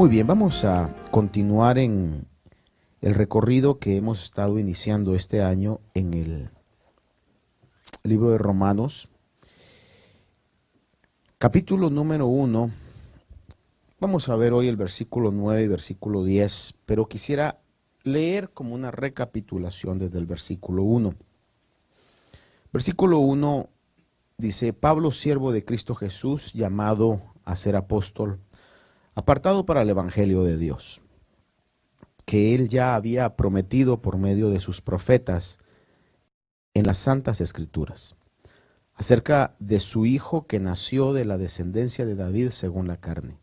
Muy bien, vamos a continuar en el recorrido que hemos estado iniciando este año en el libro de Romanos, capítulo número 1. Vamos a ver hoy el versículo 9 y versículo 10, pero quisiera leer como una recapitulación desde el versículo 1. Versículo 1 dice: Pablo, siervo de Cristo Jesús, llamado a ser apóstol, apartado para el evangelio de Dios, que él ya había prometido por medio de sus profetas en las santas escrituras, acerca de su Hijo que nació de la descendencia de David según la carne,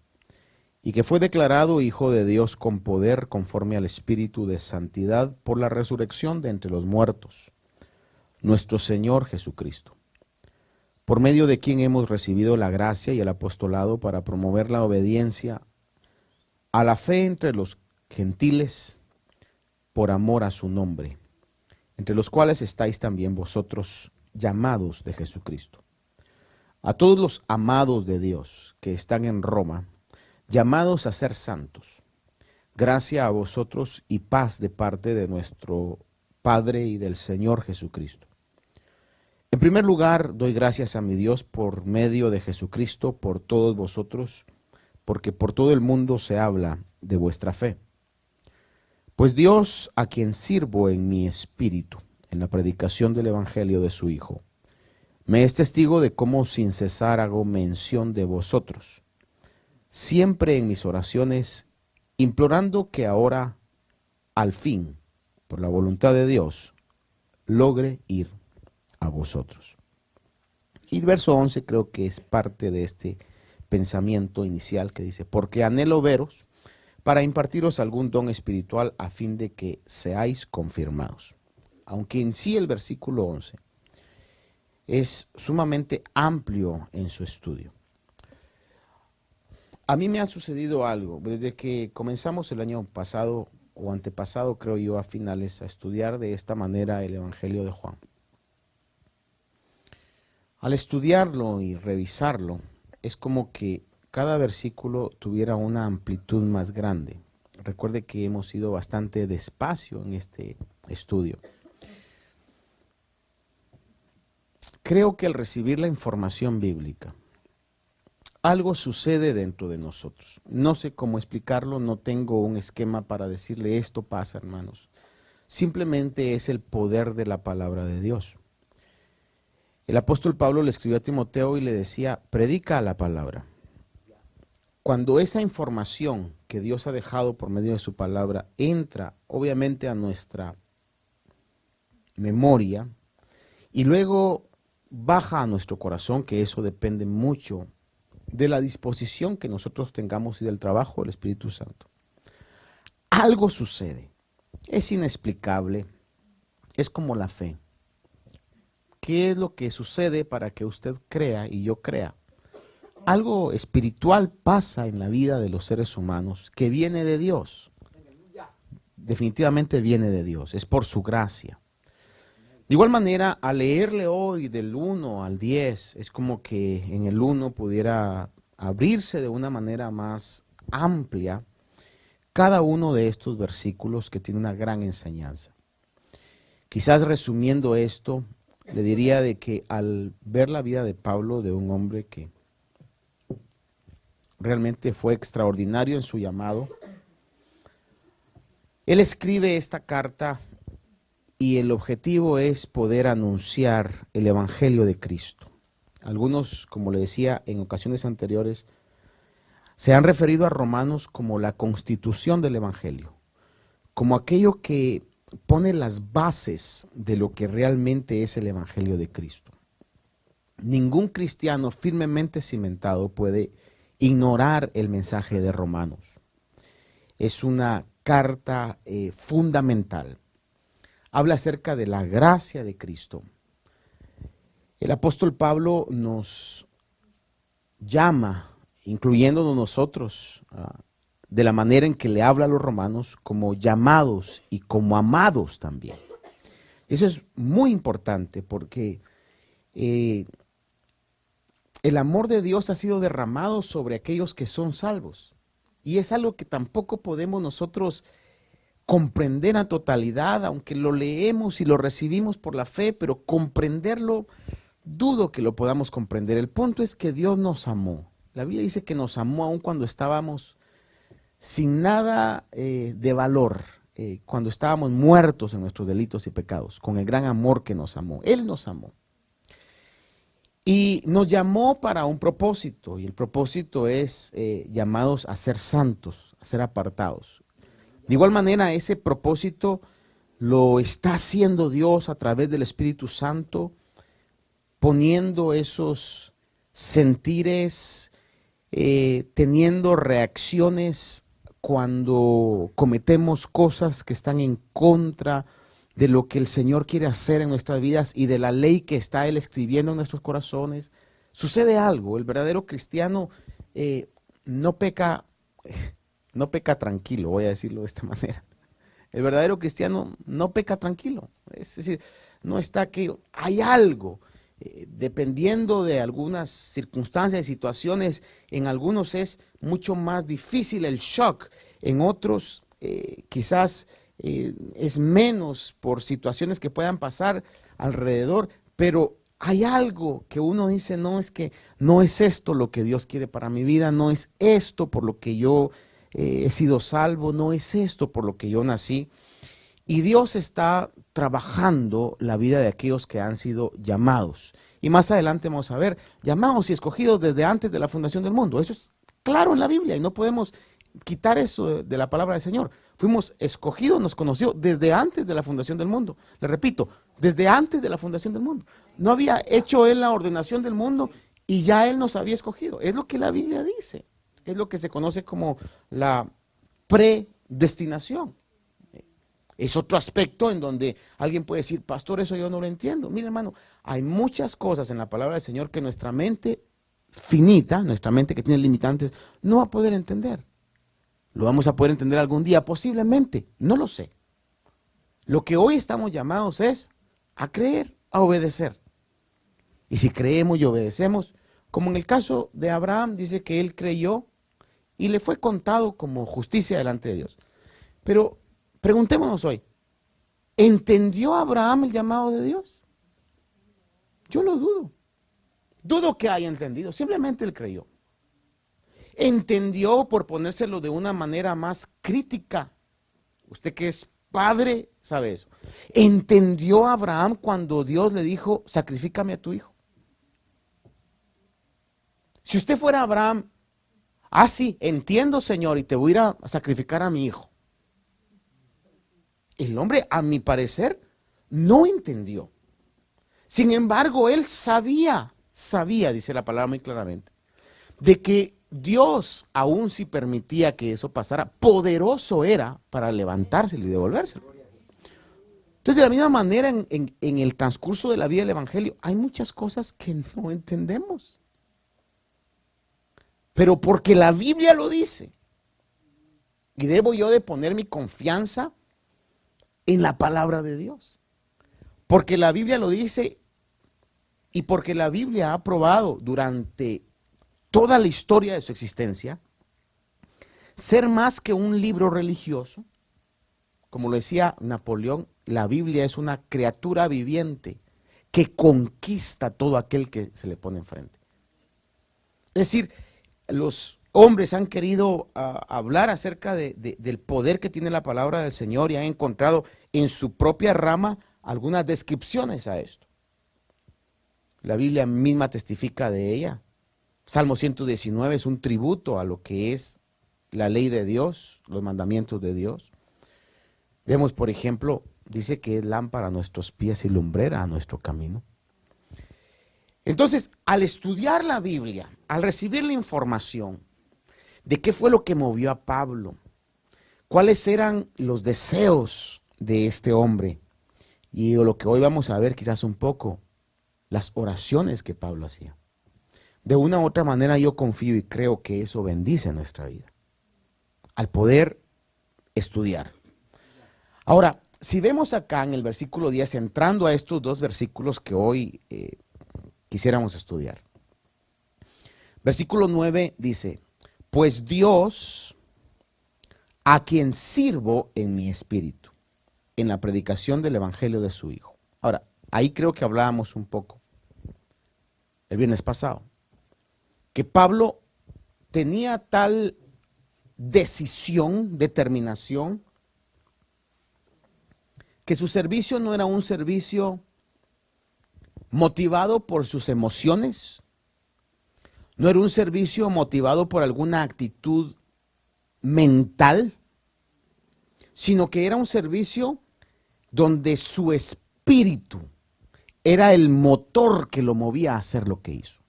y que fue declarado Hijo de Dios con poder conforme al Espíritu de santidad por la resurrección de entre los muertos, nuestro Señor Jesucristo, por medio de quien hemos recibido la gracia y el apostolado para promover la obediencia a la fe entre los gentiles por amor a su nombre, entre los cuales estáis también vosotros, llamados de Jesucristo. A todos los amados de Dios que están en Roma, llamados a ser santos, gracia a vosotros y paz de parte de nuestro Padre y del Señor Jesucristo. En primer lugar, doy gracias a mi Dios por medio de Jesucristo por todos vosotros, porque por todo el mundo se habla de vuestra fe. Pues Dios, a quien sirvo en mi espíritu, en la predicación del evangelio de su Hijo, me es testigo de cómo sin cesar hago mención de vosotros, siempre en mis oraciones, implorando que ahora, al fin, por la voluntad de Dios, logre ir a vosotros. Y el verso 11 creo que es parte de este pensamiento inicial que dice: porque anhelo veros para impartiros algún don espiritual a fin de que seáis confirmados. Aunque en sí el versículo 11 es sumamente amplio en su estudio. A mí me ha sucedido algo desde que comenzamos el año pasado o antepasado, creo yo, a finales, a estudiar de esta manera el Evangelio de Juan. Al estudiarlo y revisarlo, es como que cada versículo tuviera una amplitud más grande. Recuerde que hemos ido bastante despacio en este estudio. Creo que al recibir la información bíblica, algo sucede dentro de nosotros. No sé cómo explicarlo, no tengo un esquema para decirle esto pasa, hermanos. Simplemente es el poder de la palabra de Dios. El apóstol Pablo le escribió a Timoteo y le decía: predica la palabra. Cuando esa información que Dios ha dejado por medio de su palabra entra obviamente a nuestra memoria y luego baja a nuestro corazón, que eso depende mucho de la disposición que nosotros tengamos y del trabajo del Espíritu Santo, algo sucede. Es inexplicable, es como la fe. ¿Qué es lo que sucede para que usted crea y yo crea? Algo espiritual pasa en la vida de los seres humanos que viene de Dios. Definitivamente viene de Dios, es por su gracia. De igual manera, al leerle hoy del 1 al 10, es como que en el 1 pudiera abrirse de una manera más amplia cada uno de estos versículos que tiene una gran enseñanza. Quizás resumiendo esto, le diría de que al ver la vida de Pablo, de un hombre que realmente fue extraordinario en su llamado, él escribe esta carta y el objetivo es poder anunciar el evangelio de Cristo. Algunos, como le decía en ocasiones anteriores, se han referido a Romanos como la constitución del evangelio, como aquello que pone las bases de lo que realmente es el evangelio de Cristo. Ningún cristiano firmemente cimentado puede ignorar el mensaje de Romanos. Es una carta fundamental. Habla acerca de la gracia de Cristo. El apóstol Pablo nos llama, incluyéndonos nosotros, de la manera en que le habla a los romanos, como llamados y como amados también. Eso es muy importante porque el amor de Dios ha sido derramado sobre aquellos que son salvos. y es algo que tampoco podemos nosotros comprender a totalidad, aunque lo leemos y lo recibimos por la fe, pero comprenderlo, dudo que lo podamos comprender. El punto es que Dios nos amó. La Biblia dice que nos amó aun cuando estábamos sin nada de valor, cuando estábamos muertos en nuestros delitos y pecados, con el gran amor que nos amó. Él nos amó. Y nos llamó para un propósito, y el propósito es llamados a ser santos, a ser apartados. De igual manera, ese propósito lo está haciendo Dios a través del Espíritu Santo, poniendo esos sentires, teniendo reacciones cuando cometemos cosas que están en contra de lo que el Señor quiere hacer en nuestras vidas y de la ley que está Él escribiendo en nuestros corazones. Sucede algo, el verdadero cristiano no peca tranquilo, voy a decirlo de esta manera. El verdadero cristiano no peca tranquilo, es decir, no está que hay algo. Dependiendo de algunas circunstancias y situaciones, en algunos es mucho más difícil el shock, en otros quizás es menos por situaciones que puedan pasar alrededor, pero hay algo que uno dice, no, es que no es esto lo que Dios quiere para mi vida, no es esto por lo que yo he sido salvo, no es esto por lo que yo nací. Y Dios está trabajando la vida de aquellos que han sido llamados. Y más adelante vamos a ver, llamados y escogidos desde antes de la fundación del mundo. Eso es claro en la Biblia y no podemos quitar eso de la palabra del Señor. Fuimos escogidos, nos conoció desde antes de la fundación del mundo. Le repito, desde antes de la fundación del mundo. No había hecho Él la ordenación del mundo y ya Él nos había escogido. Es lo que la Biblia dice. Es lo que se conoce como la predestinación. Es otro aspecto en donde alguien puede decir, pastor, eso yo no lo entiendo. Mira, hermano, hay muchas cosas en la palabra del Señor que nuestra mente finita, nuestra mente que tiene limitantes, no va a poder entender. ¿Lo vamos a poder entender algún día? Posiblemente, no lo sé. Lo que hoy estamos llamados es a creer, a obedecer. Y si creemos y obedecemos, como en el caso de Abraham, dice que él creyó y le fue contado como justicia delante de Dios. Pero preguntémonos hoy, ¿entendió Abraham el llamado de Dios? Yo lo dudo. Dudo que haya entendido, simplemente él creyó. Entendió, por ponérselo de una manera más crítica. Usted que es padre sabe eso. ¿Entendió Abraham cuando Dios le dijo, sacrifícame a tu hijo? Si usted fuera Abraham, sí, entiendo, Señor, y te voy a ir a sacrificar a mi hijo. El hombre, a mi parecer, no entendió. Sin embargo, él sabía, dice la palabra muy claramente, de que Dios, aun si permitía que eso pasara, poderoso era para levantárselo y devolvérselo. Entonces, de la misma manera, en el transcurso de la vida del Evangelio, hay muchas cosas que no entendemos. Pero porque la Biblia lo dice, y debo yo de poner mi confianza en la palabra de Dios. Porque la Biblia lo dice y porque la Biblia ha probado durante toda la historia de su existencia ser más que un libro religioso. Como lo decía Napoleón, la Biblia es una criatura viviente que conquista todo aquel que se le pone enfrente. Es decir, los hombres han querido hablar acerca del poder que tiene la palabra del Señor y han encontrado en su propia rama algunas descripciones a esto. La Biblia misma testifica de ella. Salmo 119 es un tributo a lo que es la ley de Dios, los mandamientos de Dios. Vemos, por ejemplo, dice que es lámpara a nuestros pies y lumbrera a nuestro camino. Entonces, al estudiar la Biblia, al recibir la información de qué fue lo que movió a Pablo, cuáles eran los deseos de este hombre, y lo que hoy vamos a ver quizás un poco, las oraciones que Pablo hacía. De una u otra manera yo confío y creo que eso bendice nuestra vida, al poder estudiar. Ahora, si vemos acá en el versículo 10, entrando a estos dos versículos que hoy quisiéramos estudiar. Versículo 9 dice, pues Dios, a quien sirvo en mi espíritu, en la predicación del evangelio de su Hijo. Ahora, ahí creo que hablábamos un poco el viernes pasado, que Pablo tenía tal decisión, determinación, que su servicio no era un servicio motivado por sus emociones, no era un servicio motivado por alguna actitud mental, sino que era un servicio donde su espíritu era el motor que lo movía a hacer lo que hizo.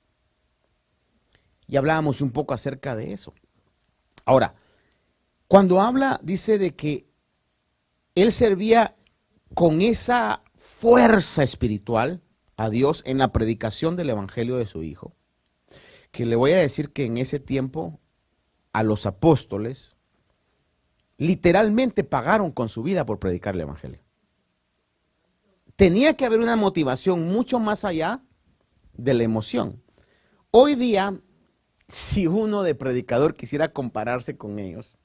Y hablábamos un poco acerca de eso. Ahora, cuando habla, dice de que él servía con esa fuerza espiritual a Dios en la predicación del evangelio de su Hijo, que le voy a decir que en ese tiempo a los apóstoles literalmente pagaron con su vida por predicar el evangelio. Tenía que haber una motivación mucho más allá de la emoción. Hoy día, si uno de predicador quisiera compararse con ellos,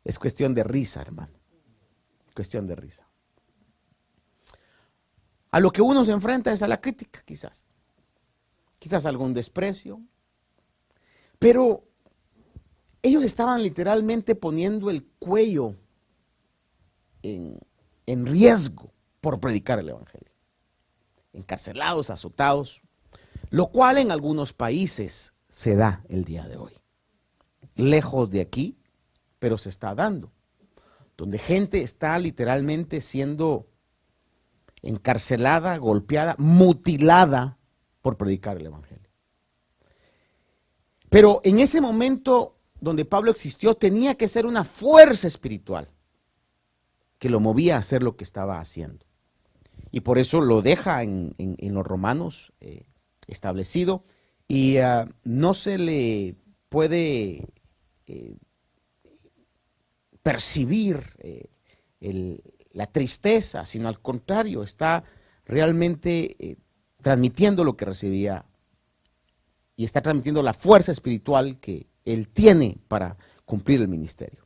es cuestión de risa, hermano. Cuestión de risa. A lo que uno se enfrenta es a la crítica, quizás. Quizás algún desprecio. Pero ellos estaban literalmente poniendo el cuello en riesgo por predicar el evangelio. Encarcelados, azotados, lo cual en algunos países se da el día de hoy. Lejos de aquí, pero se está dando. Donde gente está literalmente siendo encarcelada, golpeada, mutilada por predicar el evangelio. Pero en ese momento donde Pablo existió, tenía que ser una fuerza espiritual que lo movía a hacer lo que estaba haciendo. Y por eso lo deja en los Romanos establecido, y no se le puede percibir la tristeza, sino al contrario, está realmente transmitiendo lo que recibía y está transmitiendo la fuerza espiritual que él tiene para cumplir el ministerio.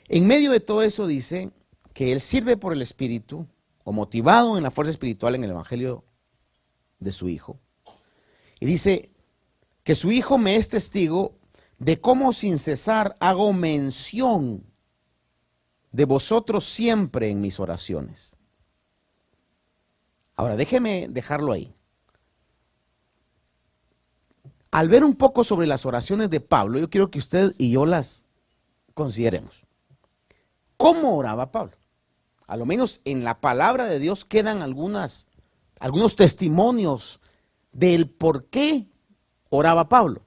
En medio de todo eso dice que él sirve por el Espíritu o motivado en la fuerza espiritual en el evangelio de su Hijo. Y dice que su Hijo me es testigo de cómo sin cesar hago mención de vosotros siempre en mis oraciones. Ahora, déjeme dejarlo ahí. Al ver un poco sobre las oraciones de Pablo, yo quiero que usted y yo las consideremos. ¿Cómo oraba Pablo? A lo menos en la palabra de Dios quedan algunos testimonios del por qué oraba Pablo.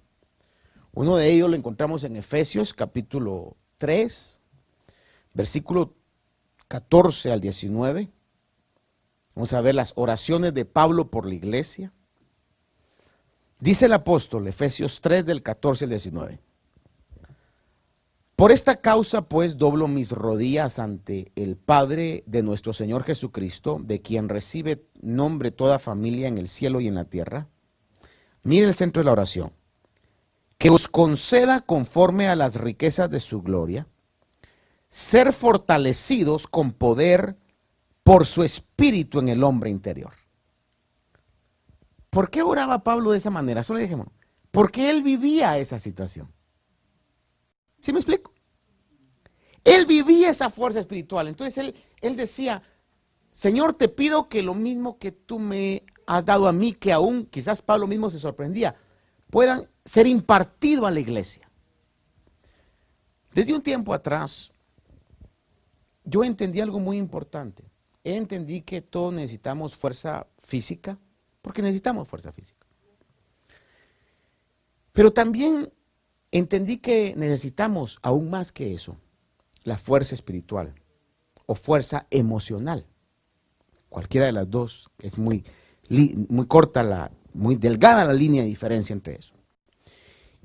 Uno de ellos lo encontramos en Efesios capítulo 3, versículo 14 al 19. Vamos a ver las oraciones de Pablo por la iglesia. Dice el apóstol, Efesios 3 del 14 al 19. Por esta causa pues doblo mis rodillas ante el Padre de nuestro Señor Jesucristo, de quien recibe nombre toda familia en el cielo y en la tierra. Mire el centro de la oración. Que os conceda conforme a las riquezas de su gloria, ser fortalecidos con poder por su espíritu en el hombre interior. ¿Por qué oraba Pablo de esa manera? Solo dejémoslo. Porque él vivía esa situación. ¿Sí me explico? Él vivía esa fuerza espiritual. Entonces él decía, Señor, te pido que lo mismo que tú me has dado a mí, que aún quizás Pablo mismo se sorprendía, puedan ser impartido a la iglesia. Desde un tiempo atrás, yo entendí algo muy importante. Entendí que todos necesitamos fuerza física, porque necesitamos fuerza física. Pero también entendí que necesitamos, aún más que eso, la fuerza espiritual o fuerza emocional. Cualquiera de las dos, es muy corta, muy delgada la línea de diferencia entre eso.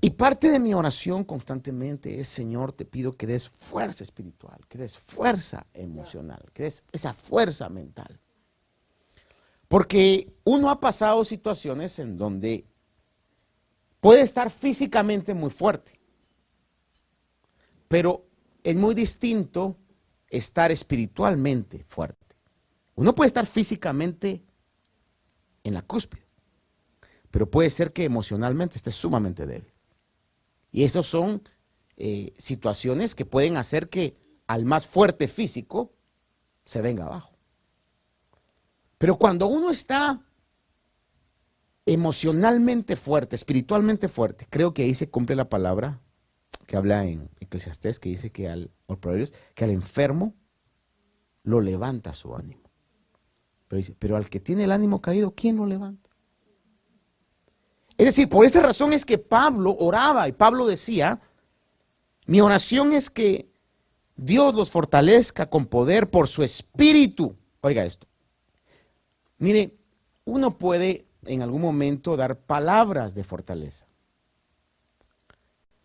Y parte de mi oración constantemente es, Señor, te pido que des fuerza espiritual, que des fuerza emocional, que des esa fuerza mental. Porque uno ha pasado situaciones en donde puede estar físicamente muy fuerte, Pero es muy distinto estar espiritualmente fuerte. Uno puede estar físicamente en la cúspide, pero puede ser que emocionalmente esté sumamente débil. Y esas son situaciones que pueden hacer que al más fuerte físico se venga abajo. Pero cuando uno está emocionalmente fuerte, espiritualmente fuerte, creo que ahí se cumple la palabra que habla en Eclesiastés, que dice que o Proverbios, que al enfermo lo levanta su ánimo. Pero dice, pero al que tiene el ánimo caído, ¿quién lo levanta? Es decir, por esa razón es que Pablo oraba y Pablo decía, mi oración es que Dios los fortalezca con poder por su espíritu. Oiga esto. Mire, uno puede en algún momento dar palabras de fortaleza.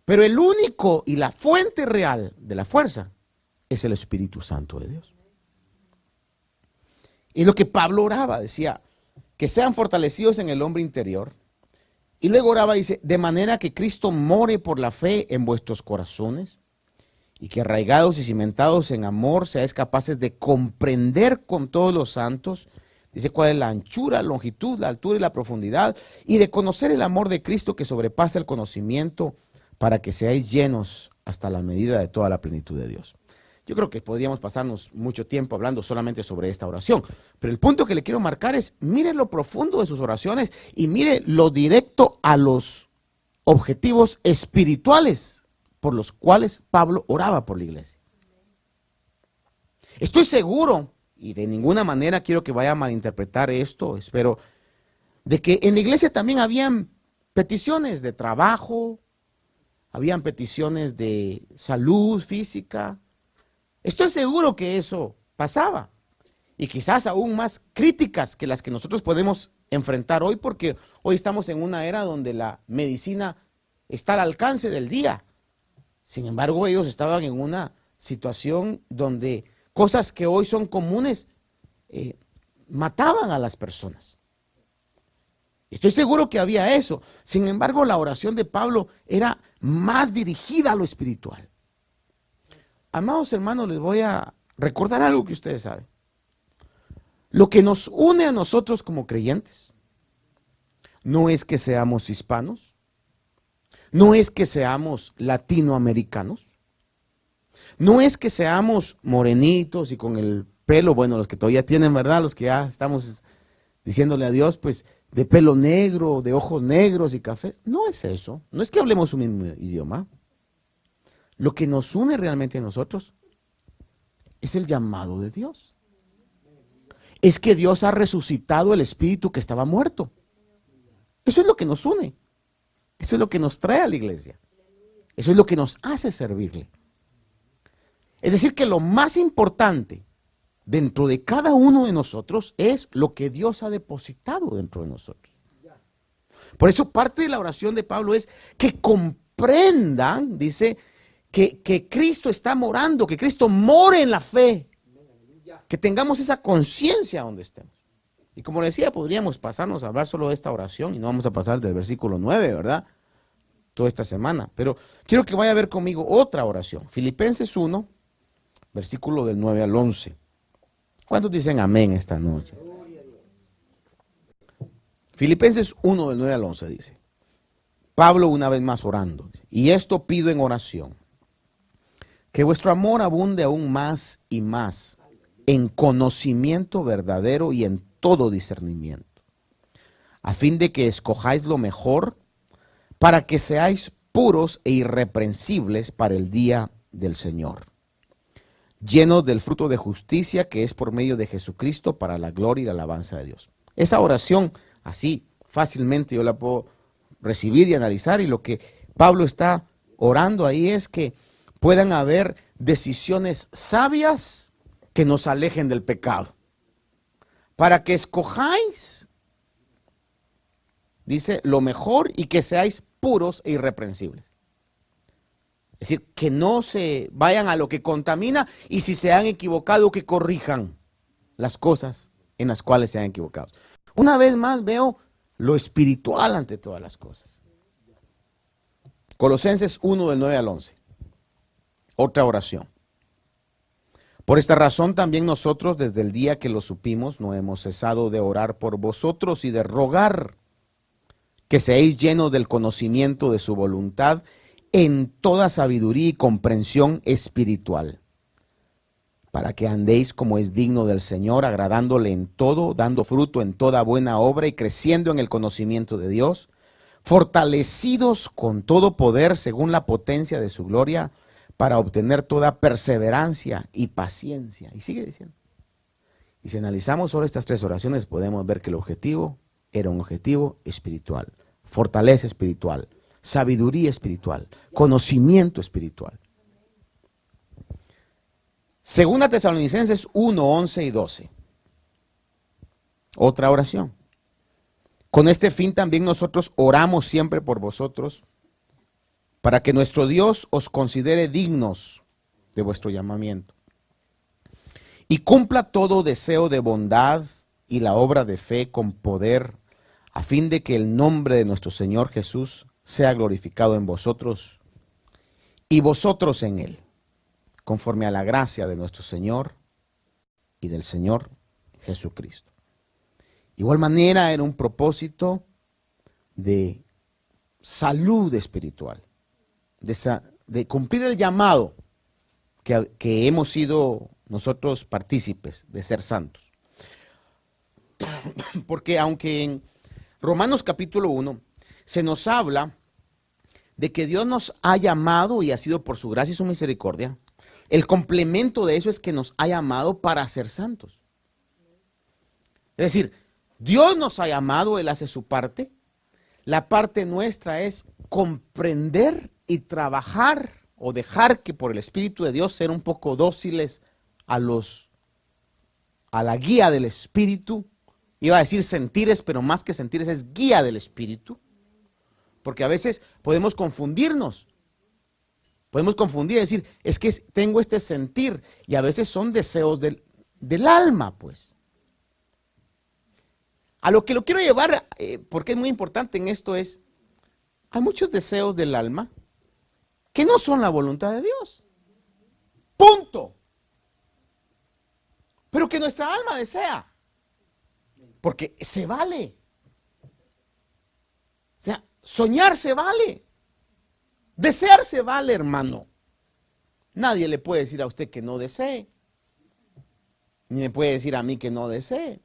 Pero el único y la fuente real de la fuerza es el Espíritu Santo de Dios. Y lo que Pablo oraba, decía, que sean fortalecidos en el hombre interior. Y luego oraba, dice, de manera que Cristo more por la fe en vuestros corazones y que arraigados y cimentados en amor seáis capaces de comprender con todos los santos, dice, cuál es la anchura, la longitud, la altura y la profundidad, y de conocer el amor de Cristo que sobrepasa el conocimiento, para que seáis llenos hasta la medida de toda la plenitud de Dios. Yo creo que podríamos pasarnos mucho tiempo hablando solamente sobre esta oración, pero el punto que le quiero marcar es, mire lo profundo de sus oraciones y mire lo directo a los objetivos espirituales por los cuales Pablo oraba por la iglesia. Estoy seguro, y de ninguna manera quiero que vaya a malinterpretar esto, espero, de que en la iglesia también habían peticiones de trabajo, habían peticiones de salud física. Estoy seguro que eso pasaba. Y quizás aún más críticas que las que nosotros podemos enfrentar hoy, porque hoy estamos en una era donde la medicina está al alcance del día. Sin embargo, ellos estaban en una situación donde cosas que hoy son comunes mataban a las personas. Estoy seguro que había eso. Sin embargo, la oración de Pablo era más dirigida a lo espiritual. Amados hermanos, les voy a recordar algo que ustedes saben. Lo que nos une a nosotros como creyentes no es que seamos hispanos, no es que seamos latinoamericanos, no es que seamos morenitos y con el pelo, bueno, los que todavía tienen, ¿verdad? Los que ya estamos diciéndole a Dios, pues, de pelo negro, de ojos negros y café. No es eso, no es que hablemos un mismo idioma. Lo que nos une realmente a nosotros es el llamado de Dios. Es que Dios ha resucitado el espíritu que estaba muerto. Eso es lo que nos une. Eso es lo que nos trae a la iglesia. Eso es lo que nos hace servirle. Es decir, que lo más importante dentro de cada uno de nosotros es lo que Dios ha depositado dentro de nosotros. Por eso parte de la oración de Pablo es que comprendan, dice, que Cristo está morando, que Cristo more en la fe, que tengamos esa conciencia donde estemos. Y como decía, podríamos pasarnos a hablar solo de esta oración y no vamos a pasar del versículo 9, ¿verdad? Toda esta semana. Pero quiero que vaya a ver conmigo otra oración. Filipenses 1, versículo del 9 al 11. ¿Cuántos dicen amén esta noche? Filipenses 1 del 9 al 11 dice, Pablo una vez más orando, y esto pido en oración, que vuestro amor abunde aún más y más en conocimiento verdadero y en todo discernimiento, a fin de que escojáis lo mejor para que seáis puros e irreprensibles para el día del Señor, llenos del fruto de justicia que es por medio de Jesucristo para la gloria y la alabanza de Dios. Esa oración, así fácilmente yo la puedo recibir y analizar, y lo que Pablo está orando ahí es que puedan haber decisiones sabias que nos alejen del pecado, para que escojáis, dice, lo mejor y que seáis puros e irreprensibles. Es decir, que no se vayan a lo que contamina, y si se han equivocado, que corrijan las cosas en las cuales se han equivocado. Una vez más veo lo espiritual ante todas las cosas. Colosenses 1 del 9 al 11. Otra oración. Por esta razón también nosotros desde el día que lo supimos no hemos cesado de orar por vosotros y de rogar que seáis llenos del conocimiento de su voluntad en toda sabiduría y comprensión espiritual, para que andéis como es digno del Señor, agradándole en todo, dando fruto en toda buena obra y creciendo en el conocimiento de Dios, fortalecidos con todo poder según la potencia de su gloria, para obtener toda perseverancia y paciencia. Y sigue diciendo. Y si analizamos solo estas tres oraciones, podemos ver que el objetivo era un objetivo espiritual. Fortaleza espiritual, sabiduría espiritual, conocimiento espiritual. Segunda Tesalonicenses 1, 11 y 12. Otra oración. Con este fin también nosotros oramos siempre por vosotros, para que nuestro Dios os considere dignos de vuestro llamamiento y cumpla todo deseo de bondad y la obra de fe con poder, a fin de que el nombre de nuestro Señor Jesús sea glorificado en vosotros y vosotros en Él, conforme a la gracia de nuestro Señor y del Señor Jesucristo. Igual manera era un propósito de salud espiritual, de cumplir el llamado que hemos sido nosotros partícipes de ser santos. Porque aunque en Romanos capítulo 1 se nos habla de que Dios nos ha llamado y ha sido por su gracia y su misericordia, el complemento de eso es que nos ha llamado para ser santos. Es decir, Dios nos ha llamado, Él hace su parte. La parte nuestra es comprender y trabajar o dejar que por el Espíritu de Dios ser un poco dóciles a la guía del Espíritu. Iba a decir sentires, pero más que sentires es guía del Espíritu. Porque a veces podemos confundirnos. Podemos confundir y decir, es que tengo este sentir, y a veces son deseos del alma, pues. A lo que lo quiero llevar, porque es muy importante en esto es, hay muchos deseos del alma que no son la voluntad de Dios. Punto. Pero que nuestra alma desea. Porque se vale. O sea, soñar se vale. Desear se vale, hermano. Nadie le puede decir a usted que no desee. Ni me puede decir a mí que no desee.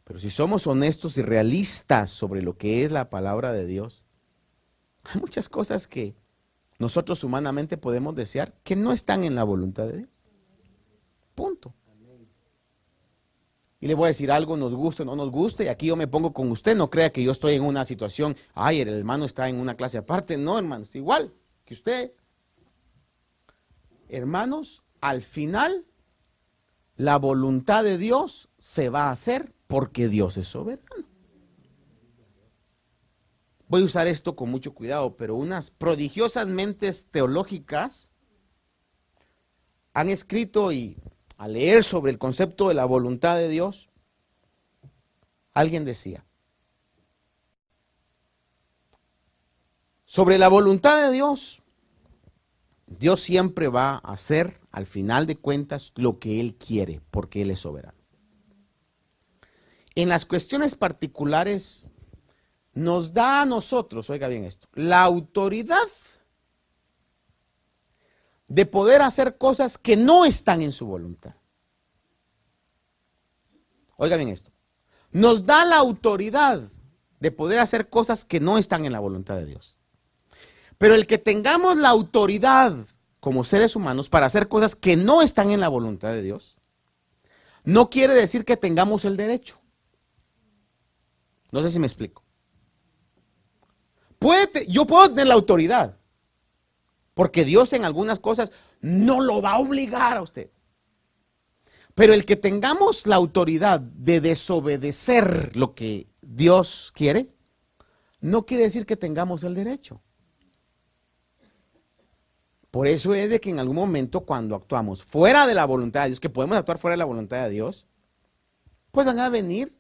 Pero si somos honestos y realistas sobre lo que es la palabra de Dios, hay muchas cosas que nosotros humanamente podemos desear que no están en la voluntad de Dios. Punto. Y le voy a decir algo, nos guste o no nos guste, y aquí yo me pongo con usted, no crea que yo estoy en una situación, ay, el hermano está en una clase aparte. No, hermano, estoy igual que usted. Hermanos, al final, la voluntad de Dios se va a hacer porque Dios es soberano. Voy a usar esto con mucho cuidado, pero unas prodigiosas mentes teológicas han escrito y al leer sobre el concepto de la voluntad de Dios, alguien decía, sobre la voluntad de Dios, Dios siempre va a hacer, al final de cuentas, lo que Él quiere, porque Él es soberano. En las cuestiones particulares, nos da a nosotros, oiga bien esto, la autoridad de poder hacer cosas que no están en su voluntad. Oiga bien esto. Nos da la autoridad de poder hacer cosas que no están en la voluntad de Dios. Pero el que tengamos la autoridad como seres humanos para hacer cosas que no están en la voluntad de Dios, no quiere decir que tengamos el derecho. No sé si me explico. Yo puedo tener la autoridad, porque Dios en algunas cosas no lo va a obligar a usted. Pero el que tengamos la autoridad de desobedecer lo que Dios quiere, no quiere decir que tengamos el derecho. Por eso es de que en algún momento cuando actuamos fuera de la voluntad de Dios, que podemos actuar fuera de la voluntad de Dios, pues van a venir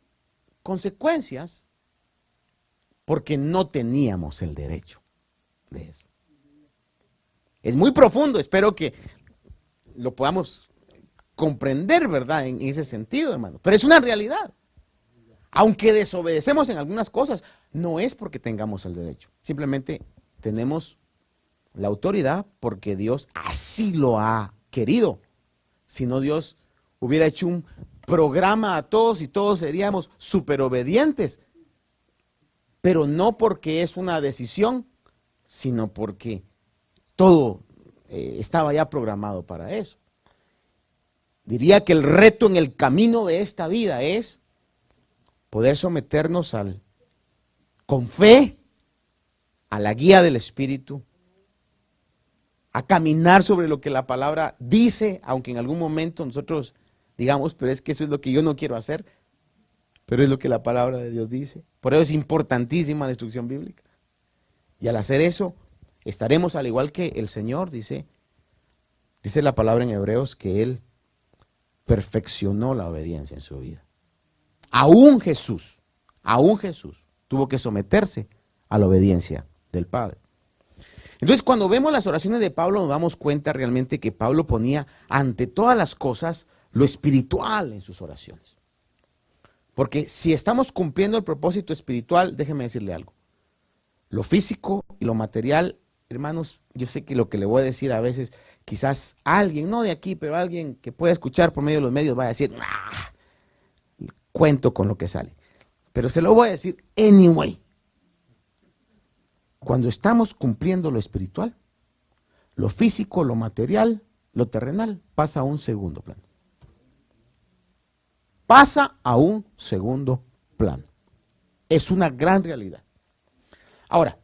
consecuencias porque no teníamos el derecho de eso. Es muy profundo, espero que lo podamos comprender, ¿verdad? En ese sentido, hermano. Pero es una realidad. Aunque desobedecemos en algunas cosas, no es porque tengamos el derecho. Simplemente tenemos la autoridad porque Dios así lo ha querido. Si no, Dios hubiera hecho un programa a todos y todos seríamos súper obedientes. Pero no porque es una decisión, sino porque todo estaba ya programado para eso. Diría que el reto en el camino de esta vida es poder someternos con fe a la guía del Espíritu, a caminar sobre lo que la palabra dice, aunque en algún momento nosotros digamos, pero es que eso es lo que yo no quiero hacer, pero es lo que la palabra de Dios dice. Por eso es importantísima la instrucción bíblica. Y al hacer eso, estaremos al igual que el Señor, dice la palabra en Hebreos, que Él perfeccionó la obediencia en su vida. Aún Jesús tuvo que someterse a la obediencia del Padre. Entonces, cuando vemos las oraciones de Pablo, nos damos cuenta realmente que Pablo ponía ante todas las cosas lo espiritual en sus oraciones. Porque si estamos cumpliendo el propósito espiritual, déjeme decirle algo. Lo físico y lo material, hermanos, yo sé que lo que le voy a decir a veces, quizás alguien, no de aquí, pero alguien que pueda escuchar por medio de los medios va a decir, cuento con lo que sale. Pero se lo voy a decir anyway. Cuando estamos cumpliendo lo espiritual, lo físico, lo material, lo terrenal, pasa a un segundo plano. Pasa a un segundo plano. Es una gran realidad. Ahora,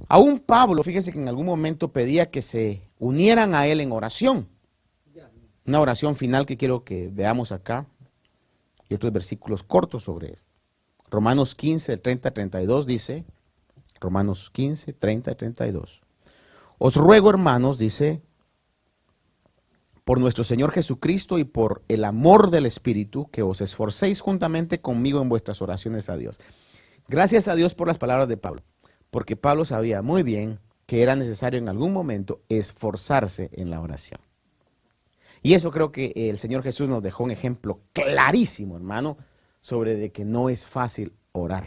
aún Pablo, fíjese que en algún momento pedía que se unieran a él en oración. Una oración final que quiero que veamos acá y otros versículos cortos sobre él. Romanos 15, 30, 32 dice, Romanos 15, 30 y 32. Os ruego, hermanos, dice, por nuestro Señor Jesucristo y por el amor del Espíritu, que os esforcéis juntamente conmigo en vuestras oraciones a Dios. Gracias a Dios por las palabras de Pablo, porque Pablo sabía muy bien que era necesario en algún momento esforzarse en la oración. Y eso creo que el Señor Jesús nos dejó un ejemplo clarísimo, hermano, sobre de que no es fácil orar.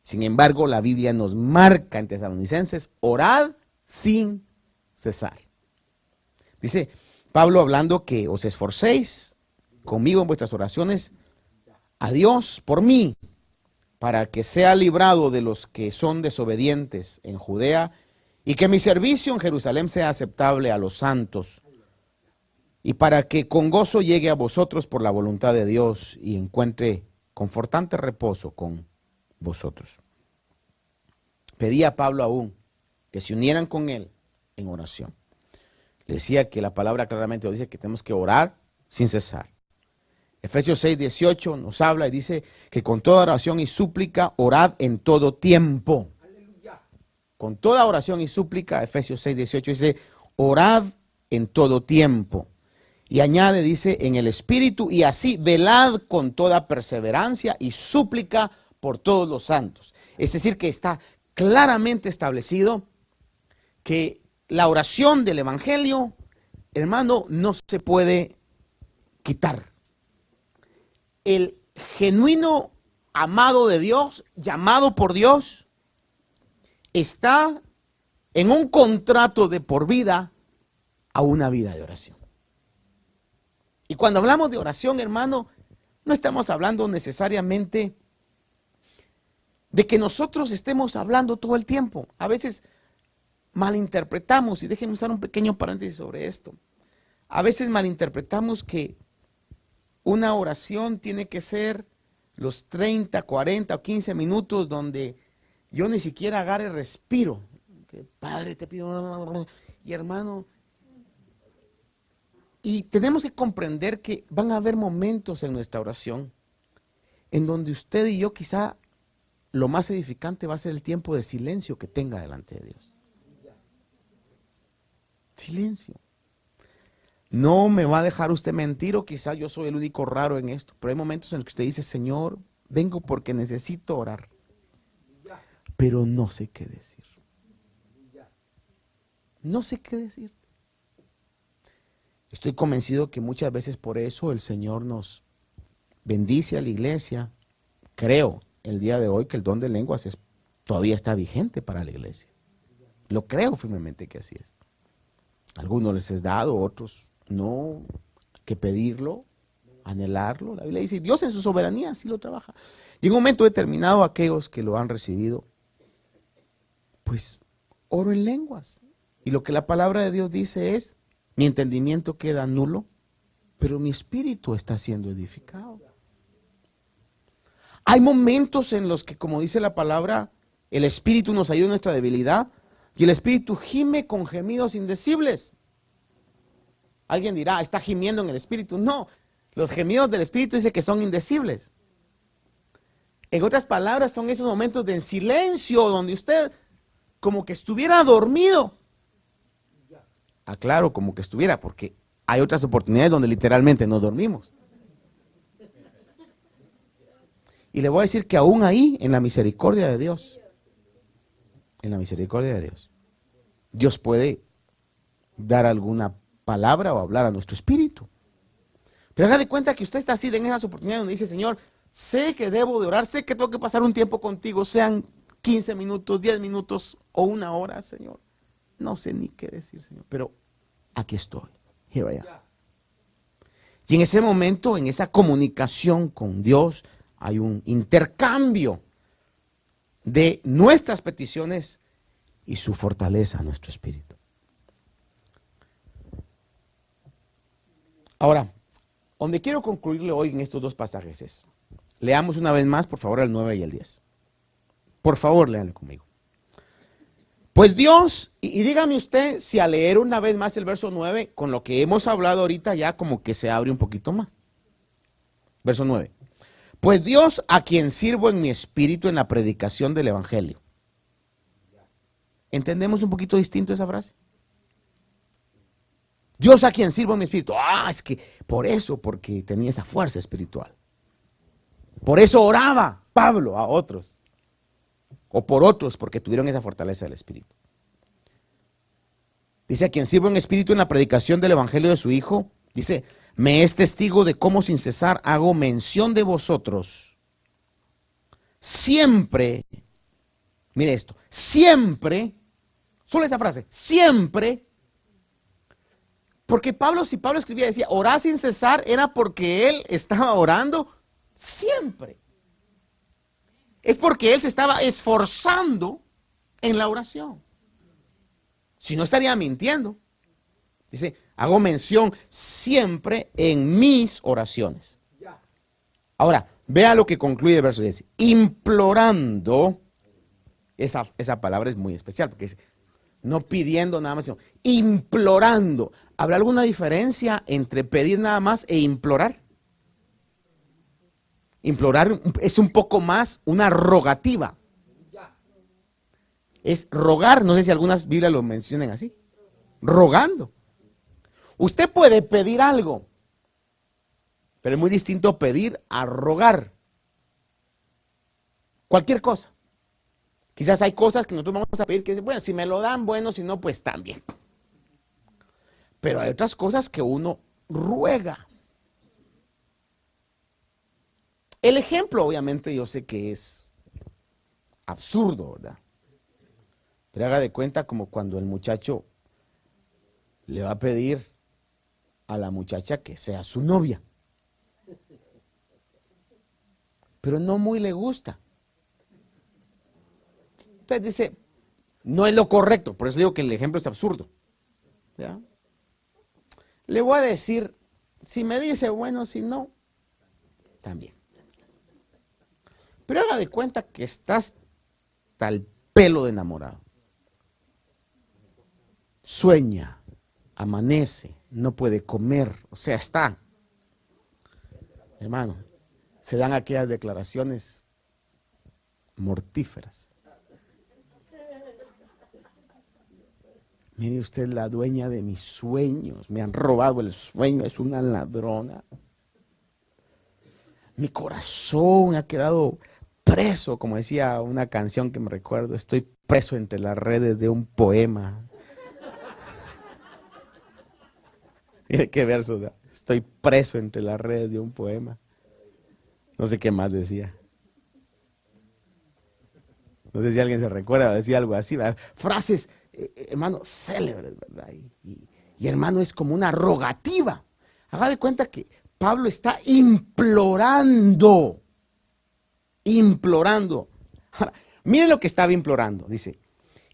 Sin embargo, la Biblia nos marca en Tesalonicenses, orad sin cesar. Dice Pablo hablando que os esforcéis conmigo en vuestras oraciones a Dios por mí, para que sea librado de los que son desobedientes en Judea y que mi servicio en Jerusalén sea aceptable a los santos y para que con gozo llegue a vosotros por la voluntad de Dios y encuentre confortante reposo con vosotros. Pedía Pablo aún que se unieran con él en oración. Le decía que la palabra claramente dice que tenemos que orar sin cesar. Efesios 6, 18 nos habla y dice que con toda oración y súplica orad en todo tiempo. Aleluya. Con toda oración y súplica, Efesios 6, 18 dice, orad en todo tiempo. Y añade, dice, en el Espíritu, y así velad con toda perseverancia y súplica por todos los santos. Es decir, que está claramente establecido que la oración del Evangelio, hermano, no se puede quitar. El genuino amado de Dios, llamado por Dios, está en un contrato de por vida a una vida de oración. Y cuando hablamos de oración, hermano, no estamos hablando necesariamente de que nosotros estemos hablando todo el tiempo. A veces malinterpretamos, y déjenme usar un pequeño paréntesis sobre esto. A veces malinterpretamos que una oración tiene que ser los 30, 40 o 15 minutos donde yo ni siquiera agarre respiro. Padre, te pido, y hermano, y tenemos que comprender que van a haber momentos en nuestra oración en donde usted y yo quizá lo más edificante va a ser el tiempo de silencio que tenga delante de Dios. Silencio. No me va a dejar usted mentir o quizá yo soy el único raro en esto, pero hay momentos en los que usted dice, Señor, vengo porque necesito orar, pero no sé qué decir. No sé qué decir. Estoy convencido que muchas veces por eso el Señor nos bendice a la iglesia. Creo el día de hoy que el don de lenguas todavía está vigente para la iglesia. Lo creo firmemente que así es. Algunos les es dado, otros no. Hay que pedirlo, anhelarlo. La Biblia dice, Dios en su soberanía así lo trabaja. Y en un momento determinado aquellos que lo han recibido, pues oro en lenguas. Y lo que la palabra de Dios dice es, mi entendimiento queda nulo, pero mi espíritu está siendo edificado. Hay momentos en los que, como dice la palabra, el espíritu nos ayuda en nuestra debilidad y el espíritu gime con gemidos indecibles. Alguien dirá, está gimiendo en el espíritu. No, los gemidos del espíritu dice que son indecibles. En otras palabras, son esos momentos de silencio donde usted como que estuviera dormido. Aclaro, como que estuviera, porque hay otras oportunidades donde literalmente nos dormimos. Y le voy a decir que aún ahí, en la misericordia de Dios, Dios puede dar alguna palabra o hablar a nuestro espíritu. Pero haga de cuenta que usted está así en esas oportunidades donde dice, Señor, sé que debo de orar, sé que tengo que pasar un tiempo contigo, sean 15 minutos, 10 minutos o una hora, Señor. No sé ni qué decir, Señor, pero aquí estoy. Here I am. Y en ese momento, en esa comunicación con Dios, hay un intercambio de nuestras peticiones y su fortaleza a nuestro espíritu. Ahora, donde quiero concluirle hoy en estos dos pasajes es, leamos una vez más, por favor, el 9 y el 10. Por favor, léanlo conmigo. Pues Dios, y dígame usted si al leer una vez más el verso 9, con lo que hemos hablado ahorita ya como que se abre un poquito más. Verso 9. Pues Dios, a quien sirvo en mi espíritu en la predicación del evangelio. ¿Entendemos un poquito distinto esa frase? Dios, a quien sirvo en mi espíritu. Es que por eso, porque tenía esa fuerza espiritual. Por eso oraba Pablo a otros. O por otros, porque tuvieron esa fortaleza del espíritu. Dice, a quien sirvo en espíritu en la predicación del evangelio de su Hijo. Dice, me es testigo de cómo sin cesar hago mención de vosotros. Siempre, mire esto, siempre, solo esa frase, siempre. Porque si Pablo escribía, decía, orar sin cesar, era porque él estaba orando siempre. Es porque él se estaba esforzando en la oración. Si no, estaría mintiendo. Dice, hago mención siempre en mis oraciones. Ahora, vea lo que concluye el verso 10. Implorando, esa palabra es muy especial, porque es no pidiendo nada más, sino implorando. ¿Habrá alguna diferencia entre pedir nada más e implorar? Implorar es un poco más una rogativa. Es rogar, no sé si algunas Biblias lo mencionan así. Rogando. Usted puede pedir algo, pero es muy distinto pedir a rogar. Cualquier cosa. Quizás hay cosas que nosotros vamos a pedir que, bueno, si me lo dan, bueno, si no, pues también. Pero hay otras cosas que uno ruega. El ejemplo, obviamente, yo sé que es absurdo, ¿verdad? Pero haga de cuenta como cuando el muchacho le va a pedir a la muchacha que sea su novia. Pero no muy le gusta. Usted dice, no es lo correcto, por eso digo que el ejemplo es absurdo. ¿Ya? Le voy a decir, si me dice bueno, si no, también. Pero haga de cuenta que estás tal pelo de enamorado. Sueña, amanece, no puede comer, o sea, está. Hermano, se dan aquellas declaraciones mortíferas. Mire usted, la dueña de mis sueños, me han robado el sueño, es una ladrona. Mi corazón ha quedado preso, como decía una canción que me recuerdo, estoy preso entre las redes de un poema. Mire qué verso da. Estoy preso entre las redes de un poema. No sé qué más decía. No sé si alguien se recuerda, decía algo así, ¿verdad? Frases, hermano, célebres, ¿verdad? Y hermano, es como una rogativa. Haga de cuenta que Pablo está implorando. Ahora, miren lo que estaba implorando. Dice,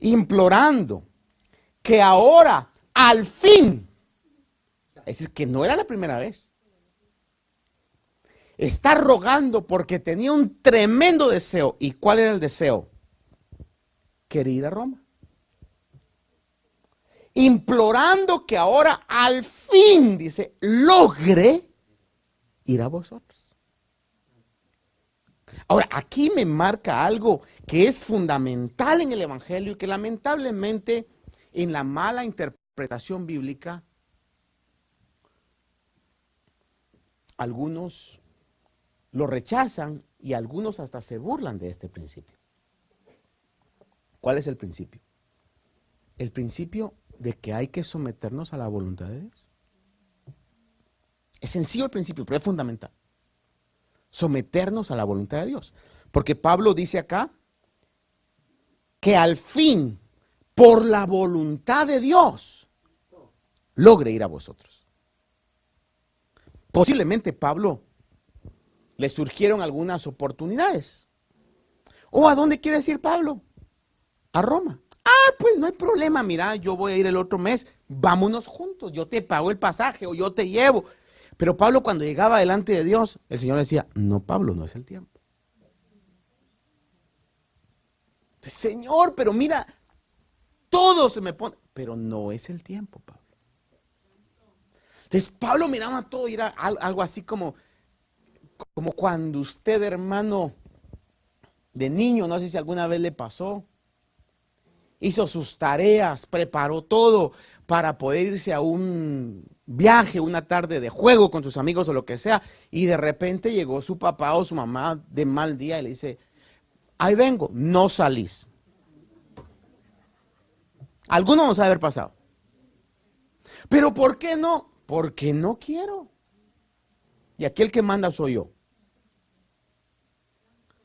implorando que ahora, al fin, es decir, que no era la primera vez. Está rogando porque tenía un tremendo deseo. ¿Y cuál era el deseo? Quería ir a Roma. Implorando que ahora al fin, dice, logre ir a vosotros. Ahora, aquí me marca algo que es fundamental en el Evangelio y que lamentablemente en la mala interpretación bíblica, algunos lo rechazan y algunos hasta se burlan de este principio. ¿Cuál es el principio? El principio de que hay que someternos a la voluntad de Dios. Es sencillo el principio, pero es fundamental. Someternos a la voluntad de Dios. Porque Pablo dice acá que al fin, por la voluntad de Dios, logre ir a vosotros. Posiblemente Pablo le surgieron algunas oportunidades. ¿O a dónde quiere ir Pablo? A Roma. Ah, pues no hay problema, mira, yo voy a ir el otro mes, vámonos juntos, yo te pago el pasaje o yo te llevo. Pero Pablo cuando llegaba delante de Dios, el Señor le decía, no, Pablo, no es el tiempo. Entonces, Señor, pero mira, todo se me pone, pero no es el tiempo, Pablo. Entonces Pablo miraba todo y era algo así como cuando usted, hermano, de niño, no sé si alguna vez le pasó, hizo sus tareas, preparó todo para poder irse a un viaje, una tarde de juego con sus amigos o lo que sea, y de repente llegó su papá o su mamá de mal día y le dice, ahí vengo, no salís. Alguno nos ha de haber pasado. ¿Pero por qué no? Porque no quiero. Y aquí el que manda soy yo.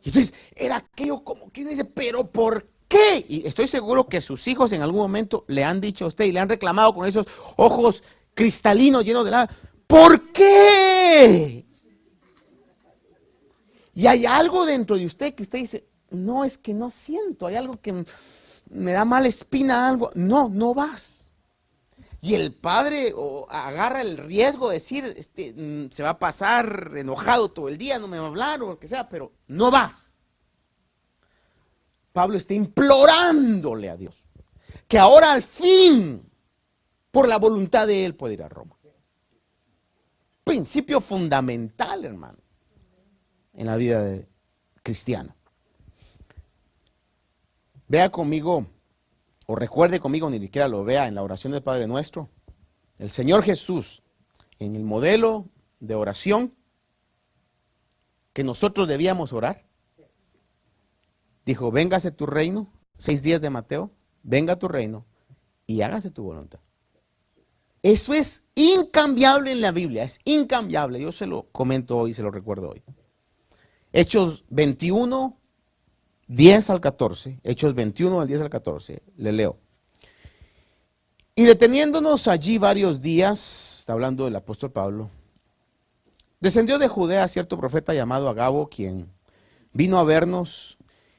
Y entonces era aquello como que dice, pero ¿por qué? Y estoy seguro que sus hijos en algún momento le han dicho a usted y le han reclamado con esos ojos cristalinos llenos de lágrimas, ¿por qué? Y hay algo dentro de usted que usted dice, no, es que no siento, hay algo que me da mala espina, algo. No, no vas. Y el padre agarra el riesgo de decir, se va a pasar enojado todo el día, no me va a hablar o lo que sea, pero no vas. Pablo está implorándole a Dios que ahora al fin, por la voluntad de él, puede ir a Roma. Principio fundamental, hermano, en la vida de cristiana. Vea conmigo, o recuerde conmigo, ni siquiera lo vea en la oración del Padre Nuestro, el Señor Jesús, en el modelo de oración que nosotros debíamos orar, dijo, véngase tu reino, 6 días de Mateo, venga tu reino y hágase tu voluntad. Eso es incambiable en la Biblia, es incambiable. Yo se lo comento hoy, se lo recuerdo hoy. Hechos 21, 10 al 14, Hechos 21 del 10 al 14, le leo. Y deteniéndonos allí varios días, está hablando el apóstol Pablo, descendió de Judea cierto profeta llamado Agabo, quien vino a vernos,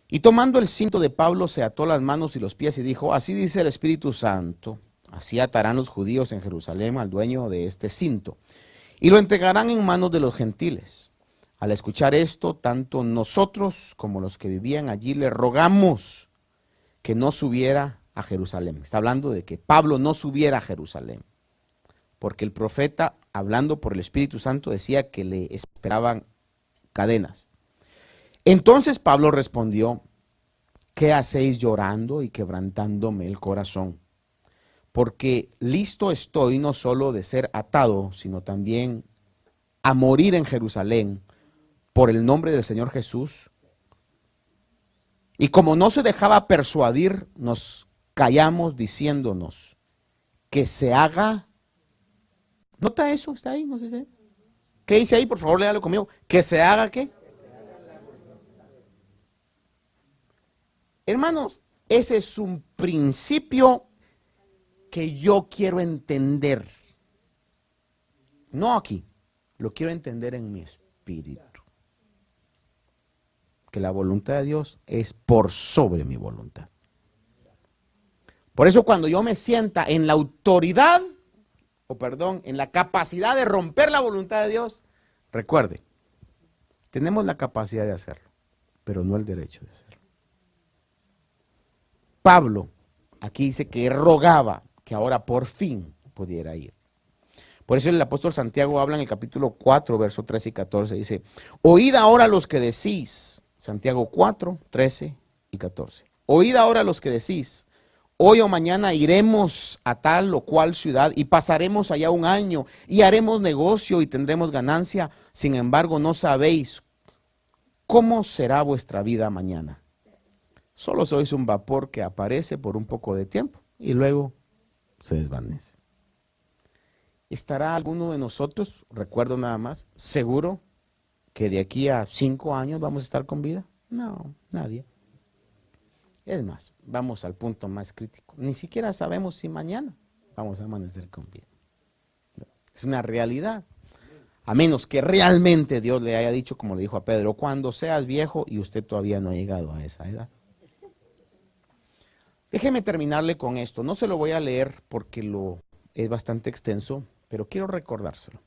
y tomando el cinto de Pablo se ató las manos y los pies y dijo, así dice el Espíritu Santo, así atarán los judíos en Jerusalén al dueño de este cinto, y lo entregarán en manos de los gentiles. Al escuchar esto, tanto nosotros como los que vivían allí le rogamos que no subiera a Jerusalén. Está hablando de que Pablo no subiera a Jerusalén, porque el profeta, hablando por el Espíritu Santo, decía que le esperaban cadenas. Entonces Pablo respondió, ¿qué hacéis llorando y quebrantándome el corazón? Porque listo estoy no solo de ser atado, sino también a morir en Jerusalén por el nombre del Señor Jesús. Y como no se dejaba persuadir, nos callamos diciéndonos que se haga ¿Nota eso? ¿Está ahí? No sé si. ¿Qué dice ahí? Por favor, léalo conmigo. ¿Que se haga qué? Hermanos, ese es un principio que yo quiero entender. No aquí, lo quiero entender en mi espíritu. Que la voluntad de Dios es por sobre mi voluntad. Por eso cuando yo me sienta en la autoridad, en la capacidad de romper la voluntad de Dios, recuerde, tenemos la capacidad de hacerlo, pero no el derecho de hacerlo. Pablo aquí dice que rogaba que ahora por fin pudiera ir. Por eso el apóstol Santiago habla en el capítulo 4, verso 13 y 14, dice, oíd ahora los que decís, Santiago 4, 13 y 14, oíd ahora los que decís, hoy o mañana iremos a tal o cual ciudad y pasaremos allá un año y haremos negocio y tendremos ganancia, sin embargo no sabéis cómo será vuestra vida mañana. Solo sois un vapor que aparece por un poco de tiempo y luego se desvanece. ¿Estará alguno de nosotros, recuerdo nada más, seguro que de aquí a 5 años vamos a estar con vida? No, nadie. Es más, vamos al punto más crítico. Ni siquiera sabemos si mañana vamos a amanecer con vida. Es una realidad. A menos que realmente Dios le haya dicho, como le dijo a Pedro, cuando seas viejo y usted todavía no ha llegado a esa edad. Déjeme terminarle con esto. No se lo voy a leer porque es bastante extenso, pero quiero recordárselo.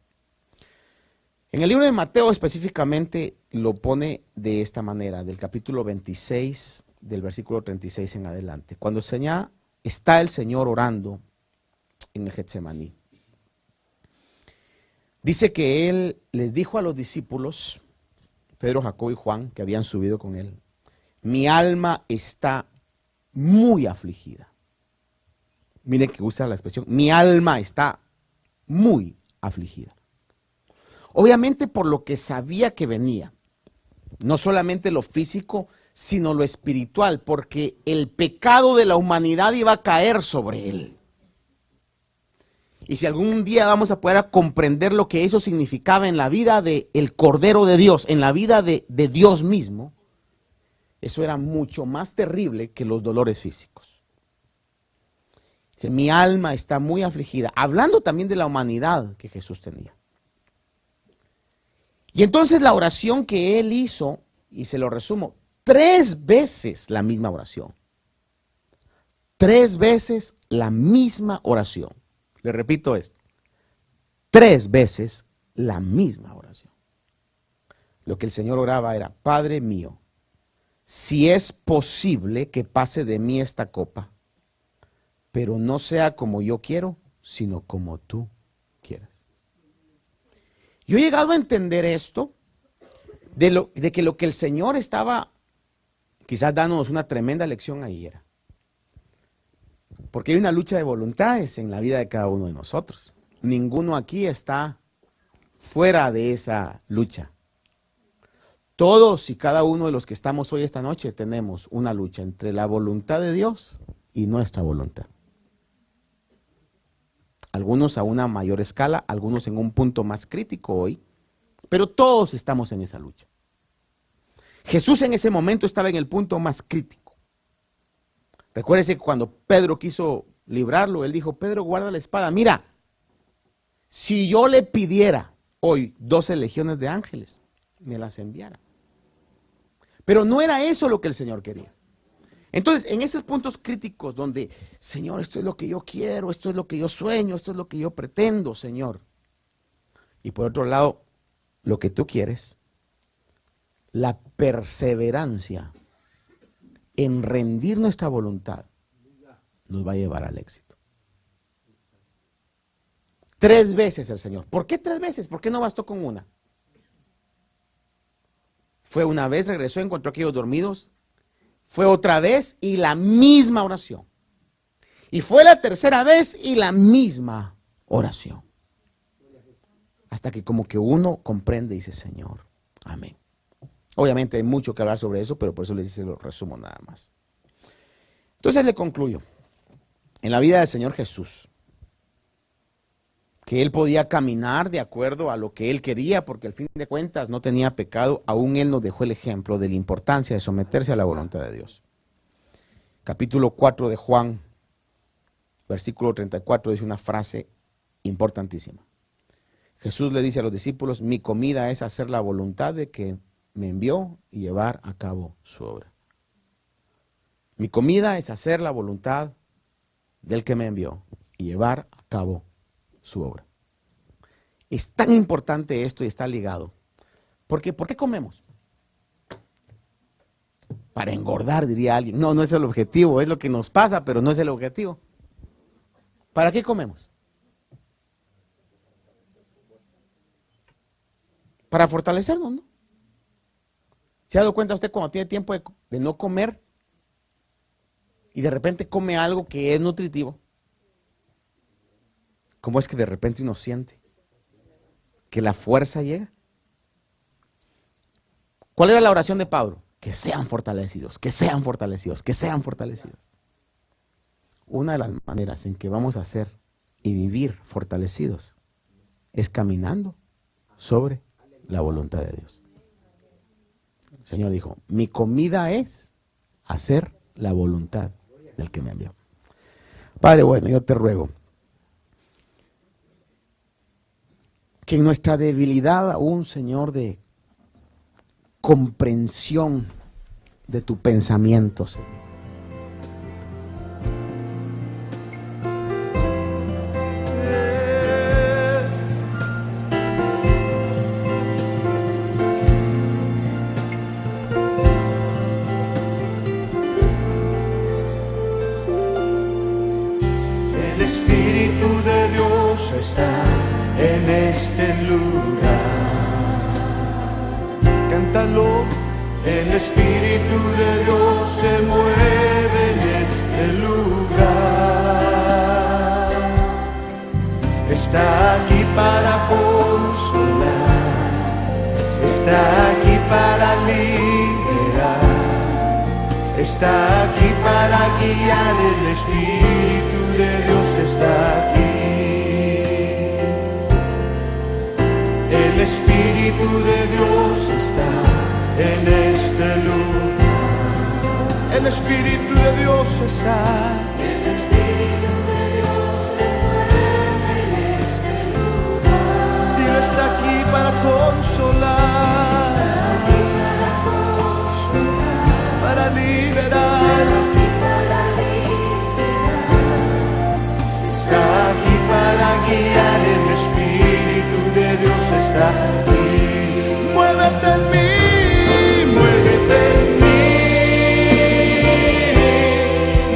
En el libro de Mateo específicamente lo pone de esta manera, del capítulo 26, del versículo 36 en adelante. Cuando está el Señor orando en el Getsemaní. Dice que Él les dijo a los discípulos, Pedro, Jacobo y Juan, que habían subido con Él, mi alma está muy afligida. Miren que usa la expresión, mi alma está muy afligida. Obviamente por lo que sabía que venía, no solamente lo físico, sino lo espiritual, porque el pecado de la humanidad iba a caer sobre él. Y si algún día vamos a poder comprender lo que eso significaba en la vida del Cordero de Dios, en la vida de Dios mismo, eso era mucho más terrible que los dolores físicos. Dice, mi alma está muy afligida, hablando también de la humanidad que Jesús tenía. Y entonces la oración que él hizo, y se lo resumo, 3 veces la misma oración. 3 veces la misma oración. Le repito esto. 3 veces la misma oración. Lo que el Señor oraba era, Padre mío, si es posible que pase de mí esta copa, pero no sea como yo quiero, sino como tú quieras. Yo he llegado a entender esto, de que lo que el Señor estaba quizás dándonos una tremenda lección ahí era. Porque hay una lucha de voluntades en la vida de cada uno de nosotros. Ninguno aquí está fuera de esa lucha. Todos y cada uno de los que estamos hoy esta noche tenemos una lucha entre la voluntad de Dios y nuestra voluntad. Algunos a una mayor escala, algunos en un punto más crítico hoy, pero todos estamos en esa lucha. Jesús en ese momento estaba en el punto más crítico. Recuérdese que cuando Pedro quiso librarlo, él dijo, Pedro, guarda la espada. Mira, si yo le pidiera hoy 12 legiones de ángeles, me las enviara. Pero no era eso lo que el Señor quería. Entonces, en esos puntos críticos donde, Señor, esto es lo que yo quiero, esto es lo que yo sueño, esto es lo que yo pretendo, Señor. Y por otro lado, lo que tú quieres, la perseverancia en rendir nuestra voluntad nos va a llevar al éxito. 3 veces el Señor. ¿Por qué 3 veces? ¿Por qué no bastó con una? Fue una vez, regresó, encontró a aquellos dormidos. Fue otra vez y la misma oración. Y fue la tercera vez y la misma oración. Hasta que como que uno comprende y dice, Señor, amén. Obviamente hay mucho que hablar sobre eso, pero por eso les dice, lo resumo nada más. Entonces le concluyo. En la vida del Señor Jesús, que él podía caminar de acuerdo a lo que él quería, porque al fin de cuentas no tenía pecado, aún él nos dejó el ejemplo de la importancia de someterse a la voluntad de Dios. Capítulo 4 de Juan, versículo 34, dice una frase importantísima. Jesús le dice a los discípulos: mi comida es hacer la voluntad de que me envió y llevar a cabo su obra. Mi comida es hacer la voluntad del que me envió y llevar a cabo su obra. Es tan importante esto y está ligado. Porque ¿por qué comemos? Para engordar, diría alguien. No, no es el objetivo, es lo que nos pasa, pero no es el objetivo. ¿Para qué comemos? Para fortalecernos, ¿no? ¿Se ha dado cuenta usted cuando tiene tiempo de no comer y de repente come algo que es nutritivo? ¿Cómo es que de repente uno siente que la fuerza llega? ¿Cuál era la oración de Pablo? Que sean fortalecidos, que sean fortalecidos, que sean fortalecidos. Una de las maneras en que vamos a ser y vivir fortalecidos es caminando sobre la voluntad de Dios. El Señor dijo: mi comida es hacer la voluntad del que me envió. Padre bueno, yo te ruego que en nuestra debilidad aún, Señor, de comprensión de tu pensamiento, Señor, el Espíritu de Dios está en este lugar. Cántalo. El Espíritu de Dios se mueve en este lugar. Está aquí para consolar, está aquí para liberar, está aquí para guiar. El Espíritu de Dios está aquí. El Espíritu de Dios está en este lugar. El Espíritu de Dios está. El Espíritu de Dios se mueve en este lugar. Y Él está aquí para consolar, está aquí para consolar, para liberar, está aquí para guiar. El Espíritu de Dios está aquí. Muévete en mí. Muévete en mí,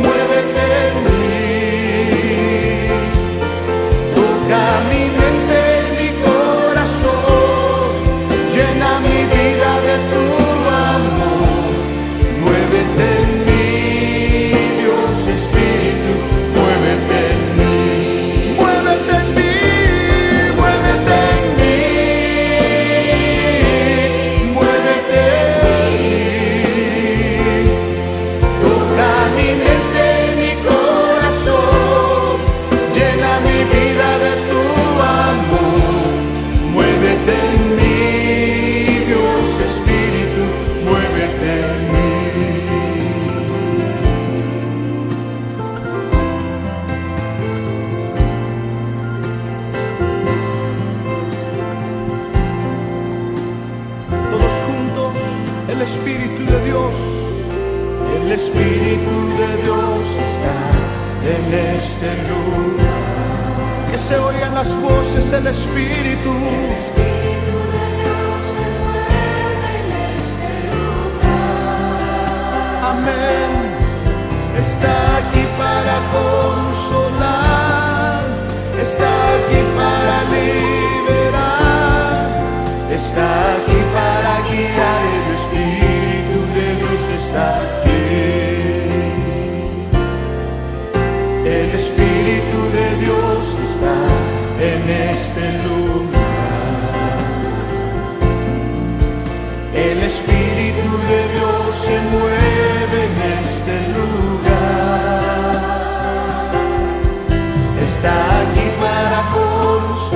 muévete en mí, toca mi mente, mi corazón, llena mi vida de tu amor. Muévete en mí, Dios Espíritu, muévete en mí, muévete en mí, muévete en mí. El Espíritu de Dios, el Espíritu de Dios está en este lugar. Que se oigan las voces del Espíritu. El Espíritu de Dios se mueve en este lugar. Amén. Está aquí para consolar, está aquí para liberar, está aquí para guiar. El Espíritu de Dios está aquí. El Espíritu de Dios está en este lugar. El Espíritu de Dios se mueve en este lugar. Está aquí para consolar.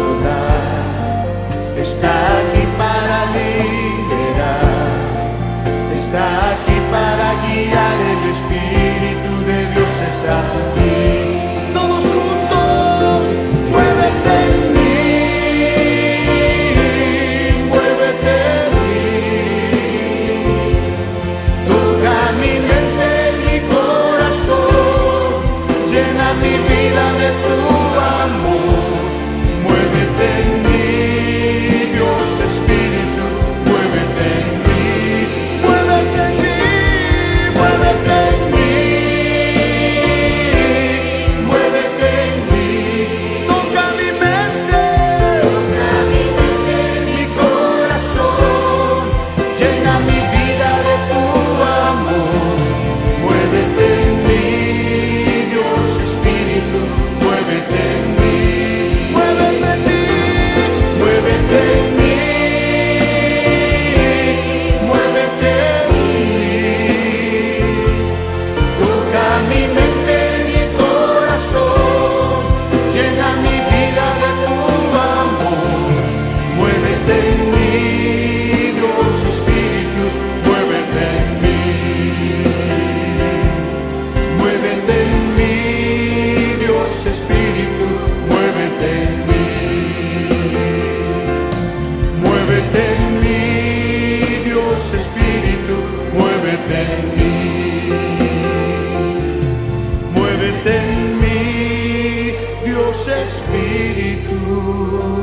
Espíritu.